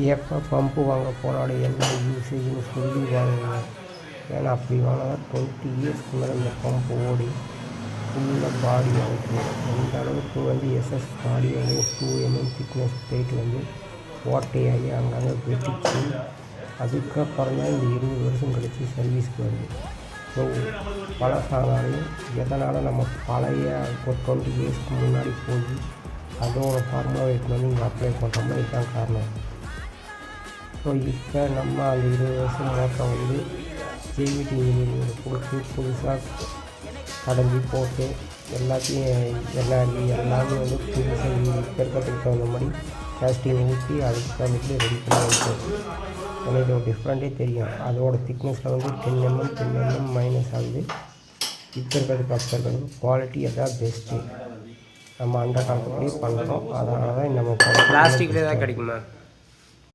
எப்போ பம்பு வாங்க போனாலும் என்ன யூசேஜ்னு சொல்லி வாங்குங்க. ஏன்னா அப்படி வாங்கினா 20 இயர்ஸ்க்கு மேலே இந்த பம்பு ஓடி ஃபுல்லாக பாடி ஆகிட்டு அந்த அளவுக்கு SS body 2 mm thickness plate ஓட்டையாகி அங்கங்கே வெட்டிச்சு. அதுக்கப்புறம் தான் இந்த 20 வருஷம் கழித்து சர்வீஸ்க்கு வருது. ஸோ பழசானாலையும் எதனால் நம்ம பழைய ஒரு 20 இயர்ஸ்க்கு முன்னாடி போய் அதோட ஃபார்முலா எடுத்து இங்கே அப்ளை பண்ணுறோமோ இதுதான் காரணம். ஸோ இப்போ நம்ம அந்த 20 வருஷம் மோட்டரை ஜேவிடி இன்ஜினியரிங் கொடுத்து புதுசாக கடைஞ்சி போட்டு எல்லாத்தையும் எல்லாமே புதுசாக பெருக்கத்துக்கு தகுந்த மாதிரி கேஸ்டிங் ஊற்றி அதுக்கு தகுந்த ரெடி பண்ணி வச்சு எனக்கு ஒரு டிஃப்ரெண்ட்டே தெரியும். அதோட திக்னஸில் 10 mm மைனஸ் ஆகுது. இப்போ இருக்கிறதுக்கு அப்போ இருக்கிறதுக்கு குவாலிட்டி எதாவது பெஸ்ட்டு. நம்ம அந்த காலத்துலேயே பண்ணுறோம். அதனால தான் நம்ம பிளாஸ்டிக்கில் தான் கிடைக்குமா?